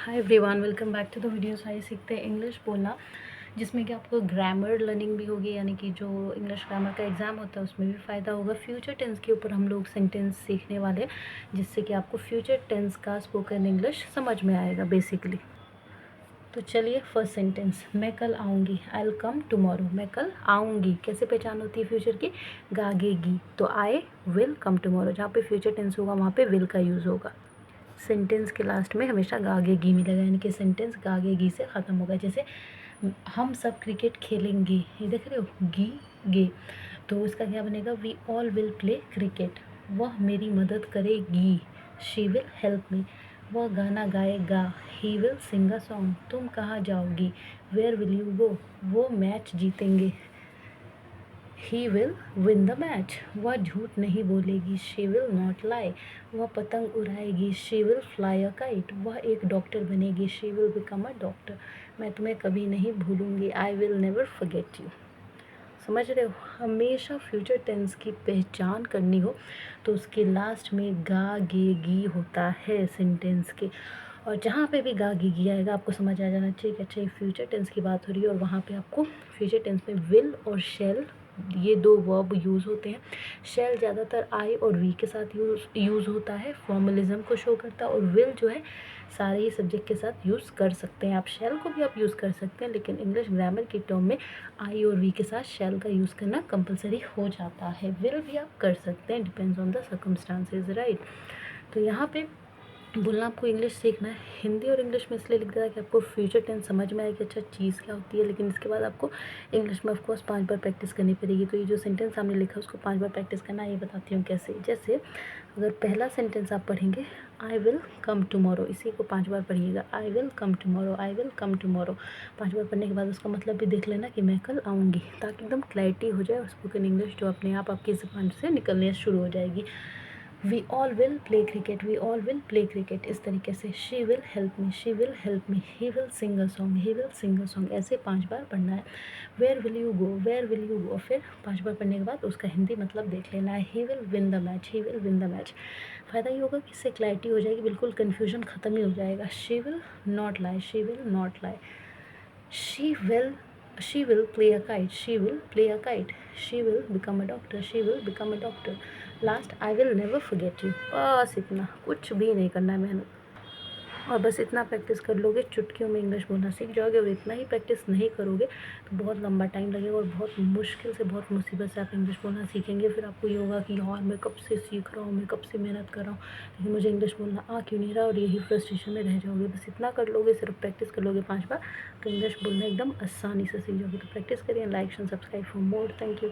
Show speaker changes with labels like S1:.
S1: Hi everyone, welcome back to the video. Science सीखते हैं English बोलना, जिसमें कि आपको ग्रामर लर्निंग भी होगी, यानी कि जो इंग्लिश ग्रामर का एग्ज़ाम होता है उसमें भी फ़ायदा होगा। फ्यूचर टेंस के ऊपर हम लोग सेंटेंस सीखने वाले हैं, जिससे कि आपको फ्यूचर टेंस का स्पोकन इंग्लिश समझ में आएगा बेसिकली। तो चलिए, फर्स्ट सेंटेंस, मैं कल आऊँगी। I will come tomorrow. मैं कल आऊँगी कैसे पहचान होती है फ्यूचर की? गागेगी। तो आई विल कम टुमारो, जहाँ पे फ्यूचर टेंस होगा वहाँ पे विल का यूज़ होगा। सेंटेंस के लास्ट में हमेशा गागेगी मिलेगा, यानी कि सेंटेंस गागेगी से ख़त्म होगा। जैसे हम सब क्रिकेट खेलेंगे, ये देख रहे हो, गी गे, तो उसका क्या बनेगा? We all will play cricket. वह मेरी मदद करेगी, शी विल हेल्प मी। वह गाना गाएगा, ही विल सिंग अ सॉन्ग। तुम कहाँ जाओगी? Where will you go? वो मैच जीतेंगे, he will win the match. वह झूठ नहीं बोलेगी, शी विल नॉट लाई। वह पतंग उड़ाएगी, she will fly a kite. वह एक डॉक्टर बनेगी, she will become a doctor. मैं तुम्हें कभी नहीं भूलूंगी, I will never forget you. समझ रहे हो? हमेशा फ्यूचर टेंस की पहचान करनी हो तो उसके लास्ट में गा गे गी होता है सेंटेंस के। और जहाँ पे भी गा गी गी आएगा आपको समझ आ जाना चाहिए कि अच्छा ये फ्यूचर टेंस की बात हो रही है, और वहाँ पे आपको फ्यूचर टेंस में विल और शैल, ये दो वर्ब यूज़ होते हैं। शैल ज़्यादातर आई और वी के साथ यूज़ होता है, फॉर्मलिज्म को शो करता है। और विल जो है सारे ही सब्जेक्ट के साथ यूज़ कर सकते हैं। आप शैल को भी आप यूज़ कर सकते हैं, लेकिन इंग्लिश ग्रामर की टर्म में आई और वी के साथ शैल का यूज़ करना कंपलसरी हो जाता है। विल भी आप कर सकते हैं, depends on the circumstances, right. तो यहाँ पे बोलना आपको इंग्लिश सीखना है। हिंदी और इंग्लिश में इसलिए लिख दिया कि आपको फ्यूचर टेंस समझ में आए कि अच्छा चीज़ क्या होती है, लेकिन इसके बाद आपको इंग्लिश में ऑफकोर्स 5 बार प्रैक्टिस करनी पड़ेगी। तो ये जो सेंटेंस हमने लिखा उसको 5 बार प्रैक्टिस करना, ये बताती हूँ कैसे। जैसे अगर पहला सेंटेंस आप पढ़ेंगे, आई विल कम टुमारो, इसी को 5 बार पढ़िएगा। I will come tomorrow, I will come tomorrow. 5 बार पढ़ने के बाद उसका मतलब भी देख लेना कि मैं कल आऊँगी, ताकि एकदम क्लैरिटी हो जाए और स्पोकन इंग्लिश जो अपने आप आपकी ज़ुबान से निकलने शुरू हो जाएगी। We all will play cricket, we all will play cricket, इस तरीके से। She will help me, she will help me. He will sing a song, he will sing a song. ऐसे 5 बार पढ़ना है। Where will you go, where will you go, फिर 5 बार पढ़ने के बाद उसका हिंदी मतलब देख लेना है। ही will win the match, he will win the match. फ़ायदा ये होगा कि इससे क्लैरिटी हो जाएगी, बिल्कुल कन्फ्यूजन ख़त्म ही हो जाएगा। She will not lie, she will not lie. She will she will play a kite. She will play a kite. She will become a doctor. She will become a doctor. Last, I will never forget you. बस इतना, कुछ भी नहीं करना है मेहनत, और बस इतना प्रैक्टिस कर लोगे, चुटकियों में इंग्लिश बोलना सीख जाओगे। और इतना ही प्रैक्टिस नहीं करोगे तो बहुत लंबा टाइम लगेगा, और बहुत मुश्किल से, बहुत मुसीबत से आप इंग्लिश बोलना सीखेंगे। फिर आपको ये होगा कि यार मैं कब से सीख रहा हूँ, मैं कब से मेहनत कर रहा हूँ, लेकिन मुझे इंग्लिश बोलना आ क्यों नहीं रहा, और यही फ्रस्ट्रेशन में रह जाओगे। बस इतना कर लोगे, सिर्फ प्रैक्टिस कर लोगे 5 बार, तो इंग्लिश बोलना एकदम आसानी से सीख जाओगे। तो प्रैक्टिस करिए। Like and subscribe for more. Thank you.